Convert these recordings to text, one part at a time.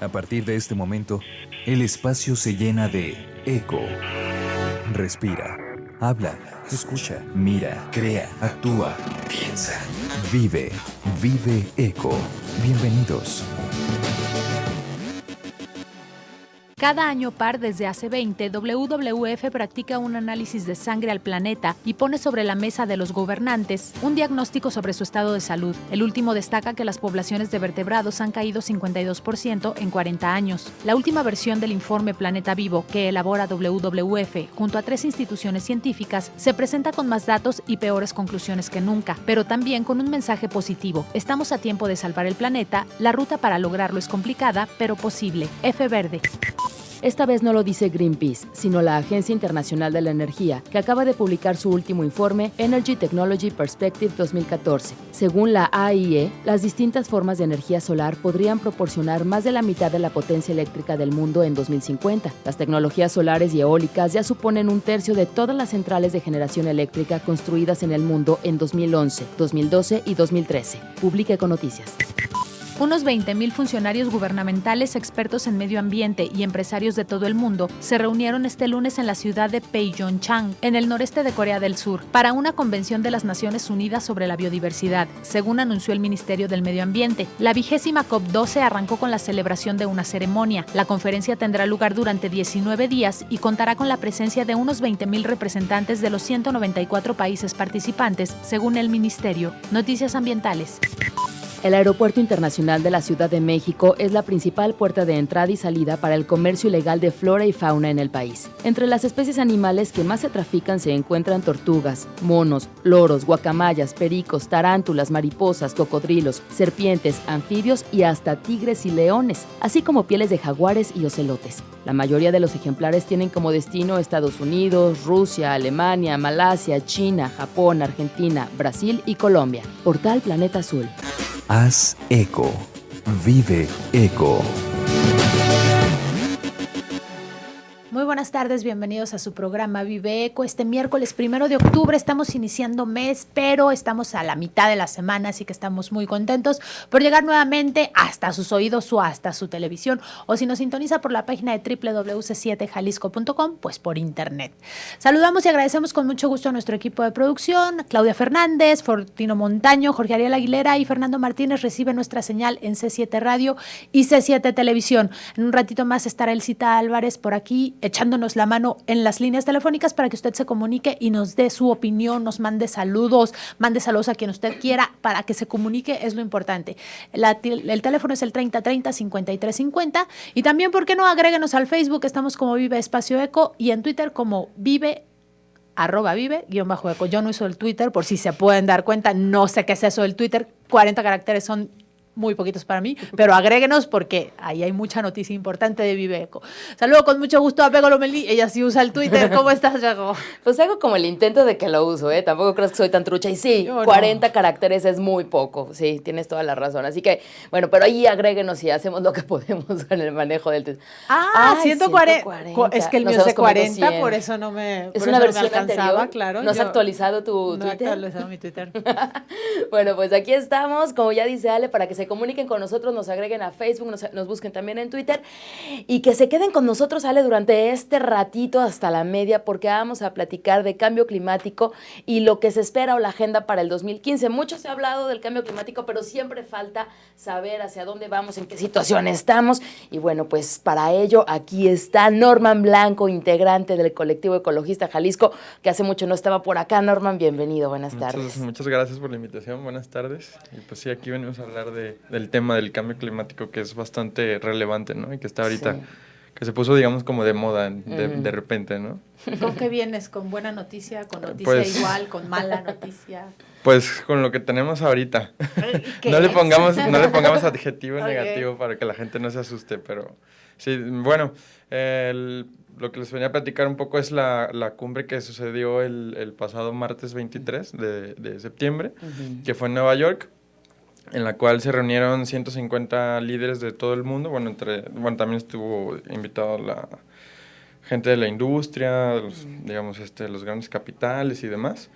A partir de este momento, el espacio se llena de eco. Respira, habla, escucha, mira, crea, actúa, piensa, vive, vive eco. Bienvenidos. Cada año par desde hace 20, WWF practica un análisis de sangre al planeta y pone sobre la mesa de los gobernantes un diagnóstico sobre su estado de salud. El último destaca que las poblaciones de vertebrados han caído 52% en 40 años. La última versión del informe Planeta Vivo, que elabora WWF junto a 3 instituciones científicas, se presenta con más datos y peores conclusiones que nunca, pero también con un mensaje positivo. Estamos a tiempo de salvar el planeta, la ruta para lograrlo es complicada, pero posible. F. Verde. Esta vez no lo dice Greenpeace, sino la Agencia Internacional de la Energía, que acaba de publicar su último informe Energy Technology Perspective 2014. Según la AIE, las distintas formas de energía solar podrían proporcionar más de la mitad de la potencia eléctrica del mundo en 2050. Las tecnologías solares y eólicas ya suponen un tercio de todas las centrales de generación eléctrica construidas en el mundo en 2011, 2012 y 2013. Publica Econoticias. Unos 20,000 funcionarios gubernamentales, expertos en medio ambiente y empresarios de todo el mundo se reunieron este lunes en la ciudad de Pyeongchang, en el noreste de Corea del Sur, para una convención de las Naciones Unidas sobre la biodiversidad, según anunció el Ministerio del Medio Ambiente. La 20ª COP12 arrancó con la celebración de una ceremonia. La conferencia tendrá lugar durante 19 días y contará con la presencia de unos 20,000 representantes de los 194 países participantes, según el Ministerio. Noticias ambientales. El Aeropuerto Internacional de la Ciudad de México es la principal puerta de entrada y salida para el comercio ilegal de flora y fauna en el país. Entre las especies animales que más se trafican se encuentran tortugas, monos, loros, guacamayas, pericos, tarántulas, mariposas, cocodrilos, serpientes, anfibios y hasta tigres y leones, así como pieles de jaguares y ocelotes. La mayoría de los ejemplares tienen como destino Estados Unidos, Rusia, Alemania, Malasia, China, Japón, Argentina, Brasil y Colombia. Portal Planeta Azul. Haz eco. Vive eco. Muy buenas tardes, bienvenidos a su programa Vive Eco. Este miércoles 1 de octubre estamos iniciando mes, pero estamos a la mitad de la semana, así que estamos muy contentos por llegar nuevamente hasta sus oídos o hasta su televisión, o si nos sintoniza por la página de www.c7jalisco.com, pues por internet. Saludamos y agradecemos con mucho gusto a nuestro equipo de producción. Claudia Fernández, Fortino Montaño, Jorge Ariel Aguilera y Fernando Martínez reciben nuestra señal en C7 Radio y C7 Televisión. En un ratito más estará Elcita Álvarez por aquí, echándonos la mano en las líneas telefónicas para que usted se comunique y nos dé su opinión, nos mande saludos a quien usted quiera, para que se comunique, es lo importante. El teléfono es el 3030-5350 y también, ¿por qué no? Agréguenos al Facebook, estamos como Vive Espacio Eco y en Twitter como @vive_eco. Yo no uso el Twitter, por si se pueden dar cuenta, no sé qué es eso del Twitter, 40 caracteres son muy poquitos para mí, pero agréguenos porque ahí hay mucha noticia importante de Vive Eco. Saludo con mucho gusto a Pego Lomelí, ella sí usa el Twitter. ¿Cómo estás, Yago? Pues hago como el intento de que lo uso, Tampoco crees que soy tan trucha. Y sí, yo 40 no. Caracteres es muy poco, sí, tienes toda la razón. Así que, bueno, pero ahí agréguenos y hacemos lo que podemos en el manejo del Twitter. 140. Es que el mío es de 40, por eso no me Es una versión alcanzaba, anterior. claro. ¿No has actualizado tu Twitter? No he actualizado mi Twitter. Bueno, pues aquí estamos, como ya dice Ale, para que se comuniquen con nosotros, nos agreguen a Facebook, nos busquen también en Twitter y que se queden con nosotros, Ale, durante este ratito hasta la media, porque vamos a platicar de cambio climático y lo que se espera o la agenda para el 2015. Mucho se ha hablado del cambio climático, pero siempre falta saber hacia dónde vamos, en qué situación estamos. Y bueno, pues para ello aquí está Norman Blanco, integrante del colectivo ecologista Jalisco, que hace mucho no estaba por acá. Norman, bienvenido, buenas tardes. Muchas gracias por la invitación, buenas tardes. Y pues sí, aquí venimos a hablar del tema del cambio climático, que es bastante relevante, ¿no? Y que está ahorita, que se puso, digamos, como de moda de repente, ¿no? ¿Con qué vienes? ¿Con buena noticia? ¿Con noticia igual? ¿Con mala noticia? Pues con lo que tenemos ahorita. No le pongamos adjetivo negativo para que la gente no se asuste, pero sí, bueno, lo que les venía a platicar un poco es la cumbre que sucedió el pasado martes 23 de septiembre, que fue en Nueva York, en la cual se reunieron 150 líderes de todo el mundo. Bueno, también estuvo invitado la gente de la industria, los grandes capitales y demás.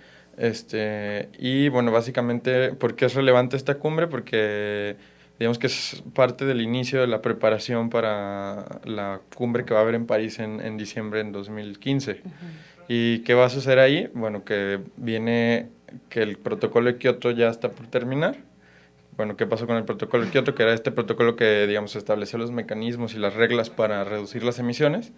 Y bueno, básicamente, ¿por qué es relevante esta cumbre? Porque digamos que es parte del inicio de la preparación para la cumbre que va a haber en París en diciembre en 2015. ¿Y qué va a suceder ahí? Bueno, que el protocolo de Kioto ya está por terminar. Bueno, ¿qué pasó con el protocolo de Kioto? Que era este protocolo que, digamos, estableció los mecanismos y las reglas para reducir las emisiones,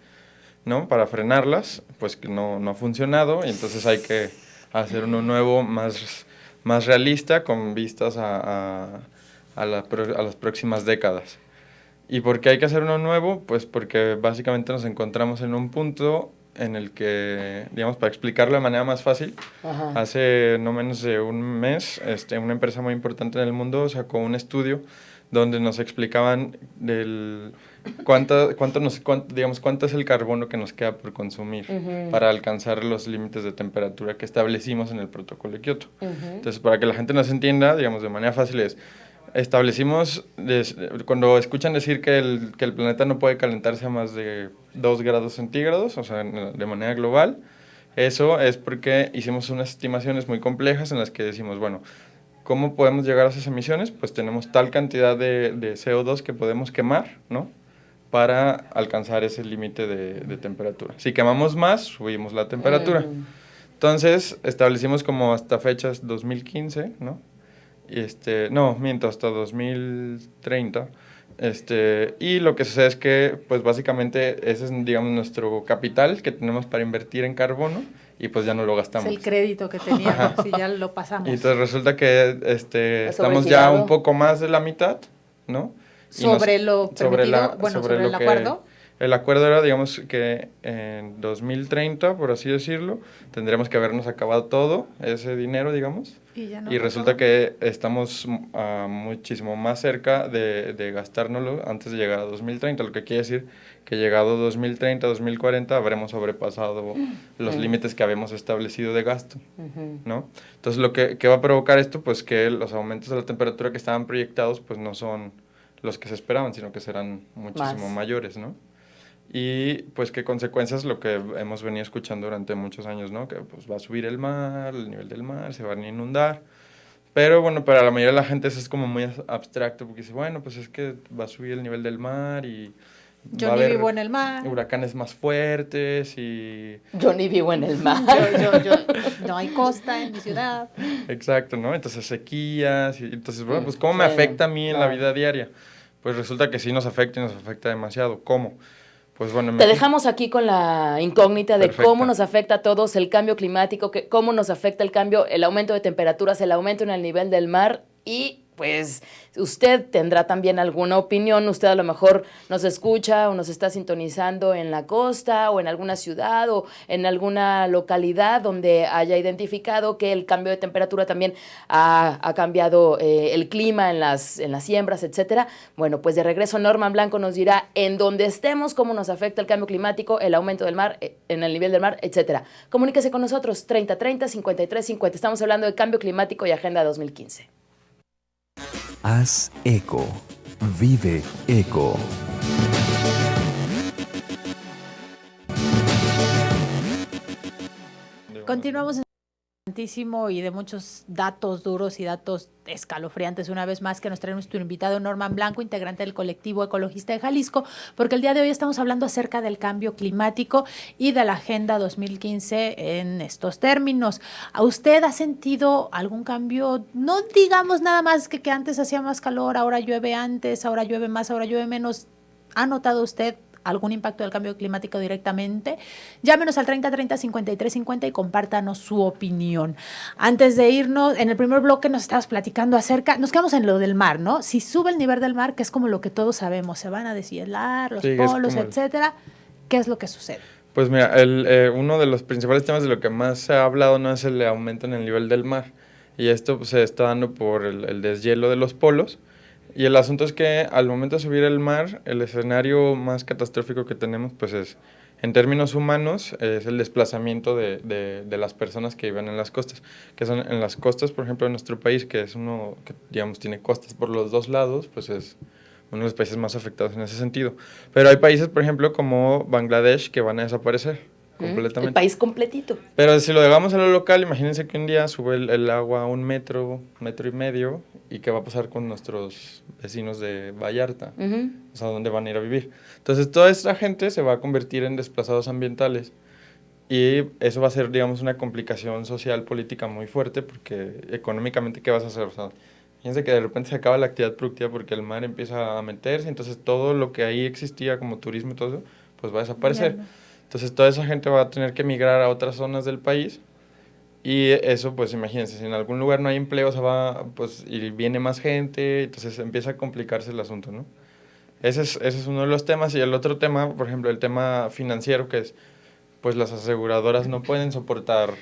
¿no? Para frenarlas, pues que no ha funcionado, y entonces hay que hacer uno nuevo, más realista, con vistas a las próximas décadas. ¿Y por qué hay que hacer uno nuevo? Pues porque básicamente nos encontramos en un punto en el que, digamos, para explicarlo de manera más fácil, hace no menos de un mes, una empresa muy importante en el mundo sacó un estudio donde nos explicaban cuánto es el carbono que nos queda por consumir para alcanzar los límites de temperatura que establecimos en el protocolo de Kioto. Entonces, para que la gente nos entienda, digamos, de manera fácil establecimos, cuando escuchan decir que el planeta no puede calentarse a más de 2 grados centígrados, o sea, de manera global, eso es porque hicimos unas estimaciones muy complejas en las que decimos, bueno, ¿cómo podemos llegar a esas emisiones? Pues tenemos tal cantidad de CO2 que podemos quemar, ¿no? Para alcanzar ese límite de temperatura. Si quemamos más, subimos la temperatura. Entonces, establecimos como hasta fechas 2015, ¿no? Hasta 2030. Y lo que sucede es que, pues básicamente, ese es, digamos, nuestro capital que tenemos para invertir en carbono, y pues ya no lo gastamos. Es el crédito que teníamos, si ya lo pasamos. Y entonces resulta que estamos ya un poco más de la mitad, ¿no? Sobre el acuerdo. El acuerdo era, digamos, que en 2030, por así decirlo, tendremos que habernos acabado todo ese dinero, digamos. Y resulta que estamos muchísimo más cerca de gastárnoslo antes de llegar a 2030, lo que quiere decir que llegado 2030, 2040, habremos sobrepasado los límites que habíamos establecido de gasto, ¿no? Entonces, lo que va a provocar esto, pues que los aumentos de la temperatura que estaban proyectados, pues no son los que se esperaban, sino que serán muchísimo mayores, ¿no? Y pues qué consecuencias, lo que hemos venido escuchando durante muchos años, ¿no? Que pues va a subir el mar, el nivel del mar, se van a inundar. Pero bueno, para la mayoría de la gente eso es como muy abstracto, porque dice, bueno, pues es que va a subir el nivel del mar y yo ni vivo en el mar. Huracanes más fuertes y... Yo ni vivo en el mar. yo no hay costa en mi ciudad. Exacto, ¿no? Entonces sequías, y entonces, bueno, pues ¿cómo me afecta a mí en la vida diaria? Pues resulta que sí nos afecta y nos afecta demasiado. ¿Cómo? Pues bueno, te dejamos aquí con la incógnita de cómo nos afecta a todos el cambio climático, cómo nos afecta el aumento de temperaturas, el aumento en el nivel del mar, y pues usted tendrá también alguna opinión. Usted a lo mejor nos escucha o nos está sintonizando en la costa o en alguna ciudad o en alguna localidad donde haya identificado que el cambio de temperatura también ha cambiado el clima en las siembras, etcétera. Bueno, pues de regreso Norman Blanco nos dirá en donde estemos cómo nos afecta el cambio climático, el aumento del mar, en el nivel del mar, etcétera. Comuníquese con nosotros 3030-5350. Estamos hablando de cambio climático y Agenda 2015. Haz eco. Vive eco. Continuamos en y de muchos datos duros y datos escalofriantes una vez más que nos trae nuestro invitado Norman Blanco, integrante del colectivo ecologista de Jalisco, porque el día de hoy estamos hablando acerca del cambio climático y de la Agenda 2015 en estos términos. ¿A usted ha sentido algún cambio? No digamos nada más que antes hacía más calor, ahora llueve antes, ahora llueve más, ahora llueve menos. ¿Ha notado usted algún impacto del cambio climático directamente? Llámenos al 3030-5350 y compártanos su opinión. Antes de irnos, en el primer bloque nos estabas platicando nos quedamos en lo del mar, ¿no? Si sube el nivel del mar, que es como lo que todos sabemos, se van a deshielar, los polos, etcétera, ¿qué es lo que sucede? Pues mira, uno de los principales temas de lo que más se ha hablado no es el aumento en el nivel del mar, y esto pues, se está dando por el deshielo de los polos. Y el asunto es que al momento de subir el mar, el escenario más catastrófico que tenemos, pues es, en términos humanos, es el desplazamiento de las personas que viven en las costas. Que son en las costas, por ejemplo, de nuestro país, que es uno que, digamos, tiene costas por los dos lados, pues es uno de los países más afectados en ese sentido. Pero hay países, por ejemplo, como Bangladesh, que van a desaparecer, completamente. El país completito. Pero si lo dejamos a lo local, imagínense que un día sube el agua a 1 metro, 1.5 metros, y qué va a pasar con nuestros vecinos de Vallarta, o sea, ¿dónde van a ir a vivir? Entonces, toda esta gente se va a convertir en desplazados ambientales, y eso va a ser, digamos, una complicación social, política muy fuerte, porque económicamente, ¿qué vas a hacer? O sea, fíjense que de repente se acaba la actividad productiva porque el mar empieza a meterse, entonces todo lo que ahí existía como turismo y todo eso, pues va a desaparecer. Ya no. Entonces toda esa gente va a tener que migrar a otras zonas del país, y eso, pues imagínense, si en algún lugar no hay empleo, se va, pues, y viene más gente, entonces empieza a complicarse el asunto, ¿no? Ese es uno de los temas. Y el otro tema, por ejemplo, el tema financiero, que es, pues las aseguradoras no pueden soportar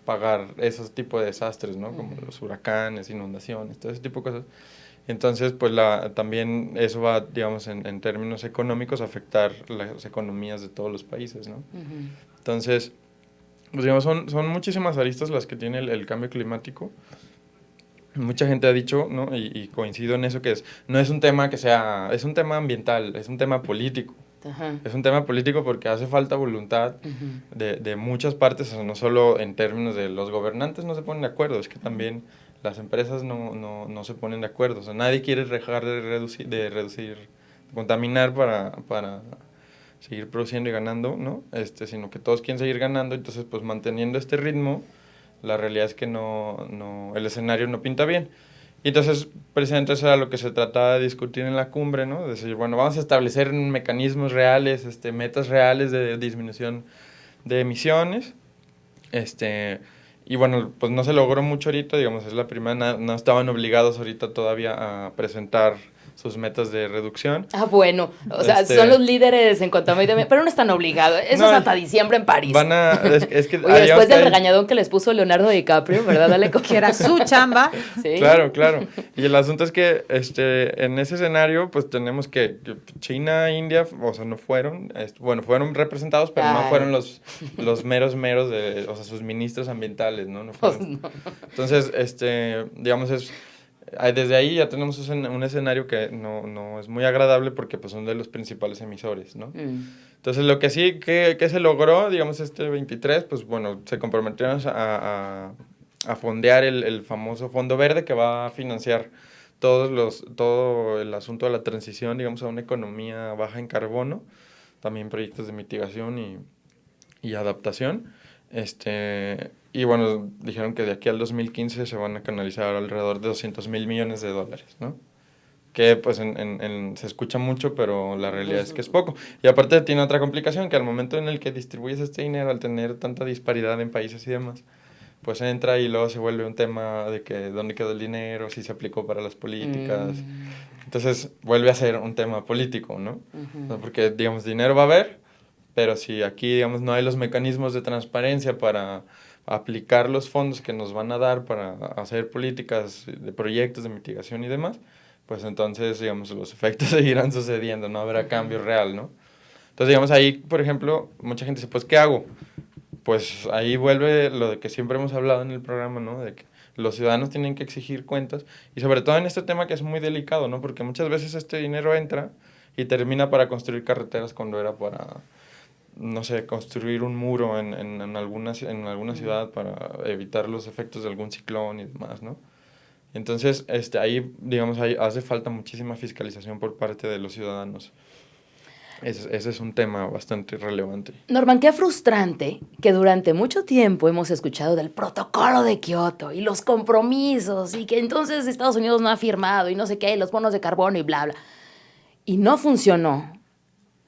pagar esos tipos de desastres, ¿no? Como los huracanes, inundaciones, todo ese tipo de cosas. Entonces, pues también eso va, digamos, en términos económicos, a afectar las economías de todos los países, ¿no? Entonces, pues digamos, son muchísimas aristas las que tiene el cambio climático. Mucha gente ha dicho, ¿no? Y coincido en eso, que no es un tema es un tema ambiental, es un tema político. Ajá. Es un tema político porque hace falta voluntad de muchas partes, o sea, no solo en términos de los gobernantes no se ponen de acuerdo, es que también las empresas no se ponen de acuerdo. O sea, nadie quiere dejar de contaminar para seguir produciendo y ganando, ¿no? Sino que todos quieren seguir ganando, entonces pues manteniendo este ritmo, la realidad es que el escenario no pinta bien. Y entonces, precisamente eso era lo que se trataba de discutir en la cumbre, ¿no? Decir, bueno, vamos a establecer mecanismos reales, metas reales de disminución de emisiones. Y bueno, pues no se logró mucho ahorita, digamos, es la primera, no estaban obligados ahorita todavía a presentar sus metas de reducción. Ah, bueno, o sea, son los líderes en cuanto a medio ambiente, pero no están obligados. Eso es hasta diciembre en París. Es que oye, después del regañadón que les puso Leonardo DiCaprio, ¿verdad? Dale que era su chamba. Sí. Claro. Y el asunto es que en ese escenario, pues tenemos que China, India, o sea, no fueron, fueron representados, pero no fueron los meros de, o sea, sus ministros ambientales, ¿no? No fueron. Pues no. Entonces, digamos, desde ahí ya tenemos un escenario que no es muy agradable porque pues son de los principales emisores, ¿no? Entonces, lo que sí que se logró, digamos, 23, pues bueno, se comprometieron a fondear el famoso Fondo Verde, que va a financiar todo el asunto de la transición, digamos, a una economía baja en carbono, también proyectos de mitigación y adaptación. Y bueno, dijeron que de aquí al 2015 se van a canalizar alrededor de $200 mil millones, ¿no? Que pues se escucha mucho, pero la realidad es que es poco. Y aparte tiene otra complicación, que al momento en el que distribuyes este dinero, al tener tanta disparidad en países y demás, pues entra y luego se vuelve un tema de que dónde quedó el dinero, si se aplicó para las políticas. Entonces vuelve a ser un tema político, ¿no? O sea, porque, digamos, dinero va a haber, pero si aquí, digamos, no hay los mecanismos de transparencia para aplicar los fondos que nos van a dar para hacer políticas de proyectos de mitigación y demás, pues entonces, digamos, los efectos seguirán sucediendo, no habrá cambio real, ¿no? Entonces, digamos, ahí, por ejemplo, mucha gente dice, pues, ¿qué hago? Pues ahí vuelve lo de que siempre hemos hablado en el programa, ¿no? De que los ciudadanos tienen que exigir cuentas, y sobre todo en este tema que es muy delicado, ¿no? Porque muchas veces este dinero entra y termina para construir carreteras cuando era para, no sé, construir un muro en alguna ciudad para evitar los efectos de algún ciclón y demás, ¿no? Entonces, ahí, digamos, ahí hace falta muchísima fiscalización por parte de los ciudadanos. Ese es un tema bastante relevante. Norman, qué frustrante que durante mucho tiempo hemos escuchado del protocolo de Kioto y los compromisos y que entonces Estados Unidos no ha firmado y no sé qué, y los bonos de carbono y bla, bla. Y no funcionó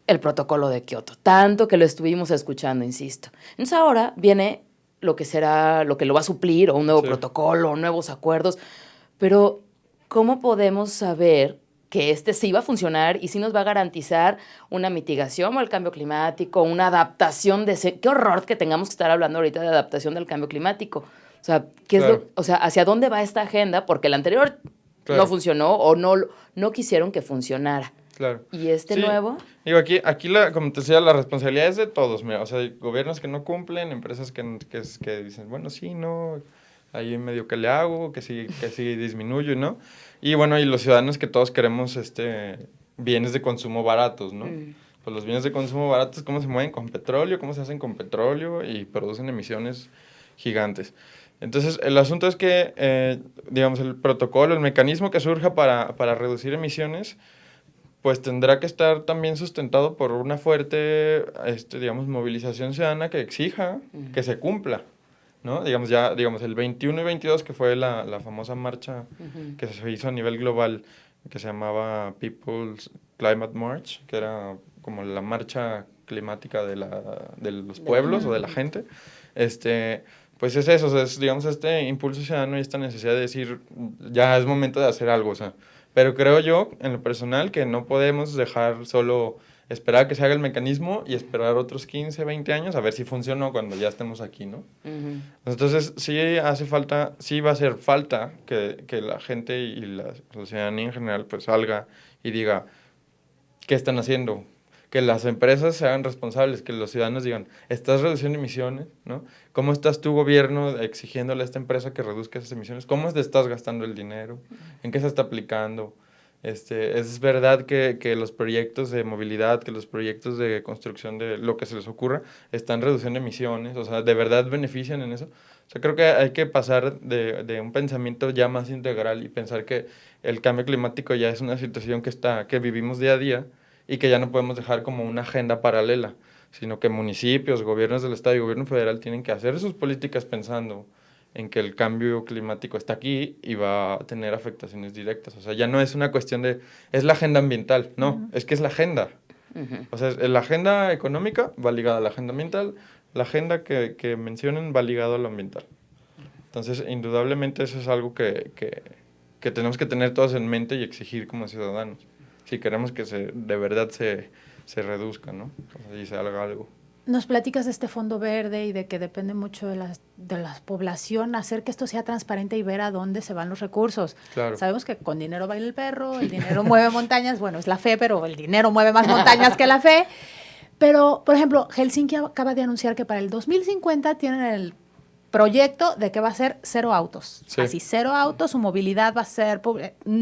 el protocolo de Kioto, tanto que lo estuvimos escuchando, insisto. Entonces ahora viene lo que será, lo que lo va a suplir, o un nuevo protocolo, o nuevos acuerdos. Pero, ¿cómo podemos saber que sí va a funcionar y sí nos va a garantizar una mitigación al cambio climático, una adaptación qué horror que tengamos que estar hablando ahorita de adaptación del cambio climático? O sea, ¿hacia dónde va esta agenda? Porque la anterior no funcionó o no quisieron que funcionara. Claro. ¿Y nuevo? Digo, aquí como te decía, la responsabilidad es de todos. Mira, o sea, hay gobiernos que no cumplen, empresas que dicen, bueno, sí, no, ahí medio que le hago, que sí disminuyo, ¿no? Y bueno, y los ciudadanos que todos queremos bienes de consumo baratos, ¿no? pues los bienes de consumo baratos, cómo se mueven con petróleo, cómo se hacen con petróleo y producen emisiones gigantes. Entonces, el asunto es que, digamos, el protocolo, el mecanismo que surja para reducir emisiones, pues tendrá que estar también sustentado por una fuerte, digamos, movilización ciudadana que exija que se cumpla, ¿no? Digamos, el 21 y 22, que fue la famosa marcha que se hizo a nivel global, que se llamaba People's Climate March, que era como la marcha climática de los pueblos o de la gente, pues es eso, o sea, es, digamos, este impulso ciudadano y esta necesidad de decir, ya es momento de hacer algo, o sea, pero creo yo, en lo personal, que no podemos dejar solo esperar a que se haga el mecanismo y esperar otros 15, 20 años a ver si funcionó cuando ya estemos aquí, ¿no? Entonces, sí hace falta, sí va a hacer falta que la gente y la ciudadanía en general pues salga y diga, ¿qué están haciendo? Que las empresas se hagan responsables, que los ciudadanos digan, ¿estás reduciendo emisiones? ¿No? ¿Cómo estás tu gobierno exigiéndole a esta empresa que reduzca esas emisiones? ¿Cómo te estás gastando el dinero? ¿En qué se está aplicando? Es verdad que los proyectos de movilidad, que los proyectos de construcción de lo que se les ocurra, están reduciendo emisiones, o sea, ¿de verdad benefician en eso? O sea, creo que hay que pasar de un pensamiento ya más integral y pensar que el cambio climático ya es una situación que vivimos día a día, y que ya no podemos dejar como una agenda paralela, sino que municipios, gobiernos del Estado y gobierno federal tienen que hacer sus políticas pensando en que el cambio climático está aquí y va a tener afectaciones directas. O sea, ya no es una cuestión es la agenda ambiental, no, es que es la agenda. O sea, la agenda económica va ligada a la agenda ambiental, la agenda que mencionen va ligada a lo ambiental. Entonces, indudablemente eso es algo que tenemos que tener todos en mente y exigir como ciudadanos, si queremos que de verdad se reduzca, ¿no? Y se haga algo. Nos platicas de este fondo verde y de que depende mucho de la población hacer que esto sea transparente y ver a dónde se van los recursos. Claro. Sabemos que con dinero baila el perro, el dinero mueve montañas, bueno, es la fe, pero el dinero mueve más montañas que la fe. Pero, por ejemplo, Helsinki acaba de anunciar que para el 2050 tienen el proyecto de que va a ser 0 autos. Sí. Así, 0 autos, su movilidad va a ser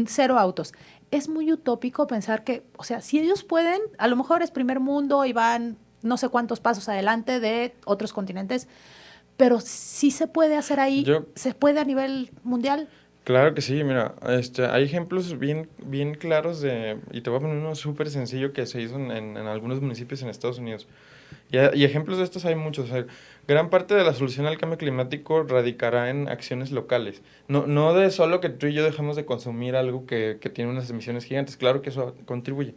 0 autos. Es muy utópico pensar que, o sea, si ellos pueden, a lo mejor es primer mundo y van no sé cuántos pasos adelante de otros continentes, pero sí se puede hacer ahí, se puede a nivel mundial. Claro que sí, mira, hay ejemplos bien claros y te voy a poner uno súper sencillo que se hizo en algunos municipios en Estados Unidos. Y ejemplos de estos hay muchos. O sea, gran parte de la solución al cambio climático radicará en acciones locales. No de solo que tú y yo dejemos de consumir algo que tiene unas emisiones gigantes. Claro que eso contribuye.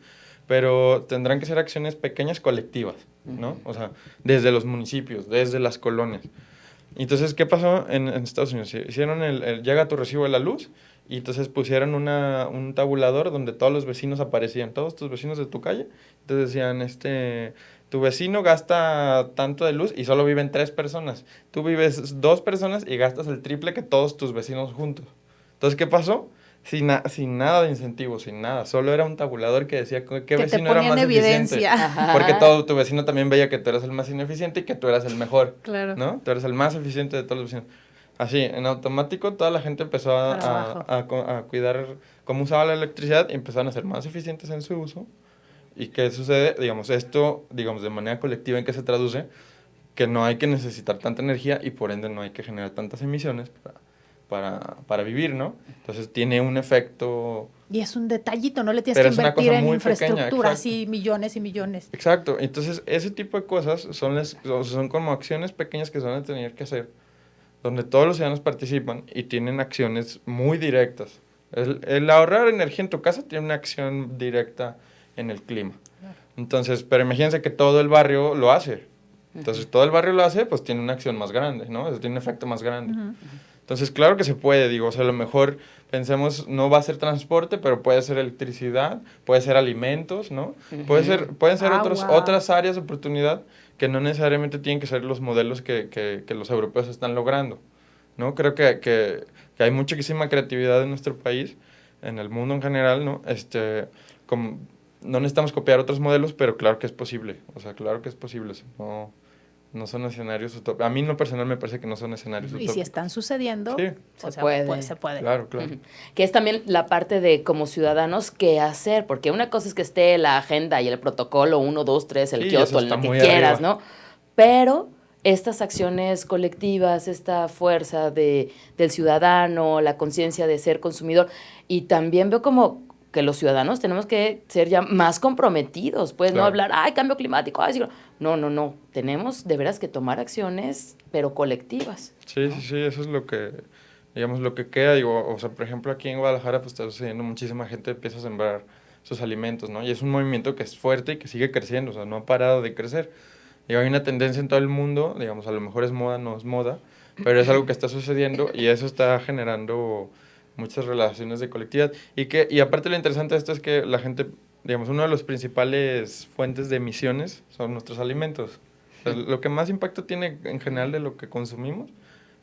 Pero tendrán que ser acciones pequeñas colectivas, ¿no? O sea, desde los municipios, desde las colonias. Entonces, ¿qué pasó en Estados Unidos? Hicieron llega tu recibo de la luz y entonces pusieron un tabulador donde todos los vecinos aparecían, todos tus vecinos de tu calle. Entonces decían, tu vecino gasta tanto de luz y solo viven 3 personas. Tú vives 2 personas y gastas el triple que todos tus vecinos juntos. Entonces, ¿qué pasó? Sin nada de incentivo, sin nada. Solo era un tabulador que decía qué vecino era más eficiente. Porque tu vecino también veía que tú eras el más ineficiente y que tú eras el mejor. Claro. ¿No? Tú eres el más eficiente de todos los vecinos. Así, en automático, toda la gente empezó a cuidar cómo usaba la electricidad y empezaron a ser más eficientes en su uso. ¿Y qué sucede? Digamos, esto, de manera colectiva, ¿en qué se traduce? Que no hay que necesitar tanta energía y por ende no hay que generar tantas emisiones para vivir, ¿no? Entonces tiene un efecto... Y es un detallito, no le tienes que invertir en infraestructura, así millones y millones. Exacto, entonces ese tipo de cosas son como acciones pequeñas que se van a tener que hacer, donde todos los ciudadanos participan y tienen acciones muy directas. El ahorrar energía en tu casa tiene una acción directa en el clima. Entonces, pero imagínense que todo el barrio lo hace. Entonces, todo el barrio lo hace, pues tiene una acción más grande, ¿no? Tiene un efecto más grande. Entonces, claro que se puede, o sea, a lo mejor pensemos, no va a ser transporte, pero puede ser electricidad, puede ser alimentos, ¿no? Pueden ser otras áreas de oportunidad que no necesariamente tienen que ser los modelos que los europeos están logrando, ¿no? Creo que hay muchísima creatividad en nuestro país, en el mundo en general, ¿no? No necesitamos copiar otros modelos, pero claro que es posible, o sea, claro que es posible, no No son escenarios utópicos. A mí en lo personal me parece que no son escenarios utópicos. Y si están sucediendo, sí. se puede. Claro. Que es también la parte de como ciudadanos qué hacer, porque una cosa es que esté la agenda y el protocolo 1, 2, 3, el Kioto, lo que quieras, ¿no? Pero estas acciones colectivas, esta fuerza del ciudadano, la conciencia de ser consumidor, y también veo como que los ciudadanos tenemos que ser ya más comprometidos, pues no hablar, cambio climático, no, tenemos de veras que tomar acciones, pero colectivas. Sí, eso es lo que, digamos, lo que queda, digo, o sea, por ejemplo, aquí en Guadalajara, pues está sucediendo, muchísima gente empieza a sembrar sus alimentos, ¿no? Y es un movimiento que es fuerte y que sigue creciendo, o sea, no ha parado de crecer. Digo, hay una tendencia en todo el mundo, digamos, a lo mejor es moda, no es moda, pero es algo que está sucediendo y eso está generando muchas relaciones de colectividad. Y aparte lo interesante de esto es que la gente, digamos, una de las principales fuentes de emisiones son nuestros alimentos. O sea, lo que más impacto tiene en general de lo que consumimos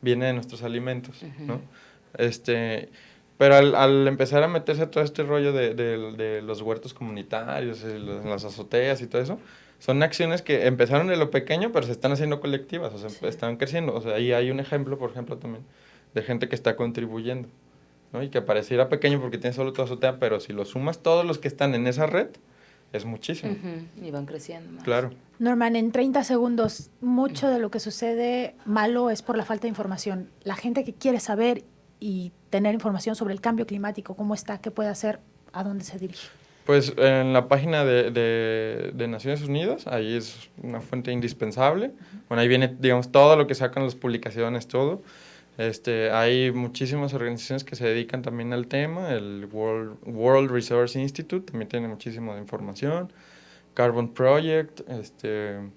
viene de nuestros alimentos, ¿no? Pero al empezar a meterse todo este rollo de los huertos comunitarios, las azoteas y todo eso, son acciones que empezaron de lo pequeño, pero se están haciendo colectivas, o sea, están creciendo. O sea, ahí hay un ejemplo, por ejemplo, también, de gente que está contribuyendo, ¿no? Y que pareciera pequeño porque tiene solo tu azotea, pero si lo sumas todos los que están en esa red, es muchísimo. Y van creciendo más. Claro. Norman, en 30 segundos, mucho de lo que sucede malo es por la falta de información. La gente que quiere saber y tener información sobre el cambio climático, cómo está, qué puede hacer, a dónde se dirige. Pues en la página de Naciones Unidas, ahí es una fuente indispensable. Bueno, ahí viene, digamos, todo lo que sacan las publicaciones, todo. Hay muchísimas organizaciones que se dedican también al tema. El World Resource Institute también tiene muchísima de información. Carbon Project, pero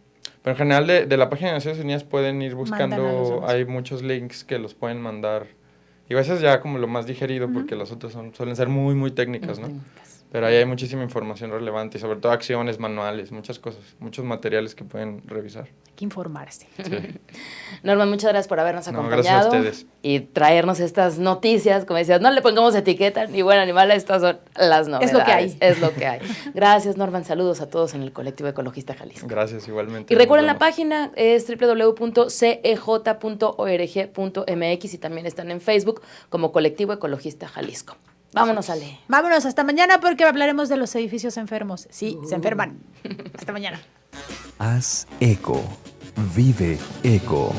en general de la página de Naciones Unidas pueden ir buscando, hay muchos links que los pueden mandar. Y a veces ya como lo más digerido, porque las otras suelen ser muy, muy técnicas, ¿no? Pero ahí hay muchísima información relevante y sobre todo acciones, manuales, muchas cosas, muchos materiales que pueden revisar. Hay que informarse. Sí. Norman, muchas gracias por habernos acompañado. Gracias a ustedes. Y traernos estas noticias, como decías, no le pongamos etiqueta ni buen animal, estas son las novedades. Es lo que hay. Gracias, Norman. Saludos a todos en el Colectivo Ecologista Jalisco. Gracias, igualmente. Y recuerden la página, es www.cej.org.mx y también están en Facebook como Colectivo Ecologista Jalisco. Vámonos, Ale. Vámonos, hasta mañana porque hablaremos de los edificios enfermos. Sí, se enferman. Hasta mañana. Haz eco. Vive eco.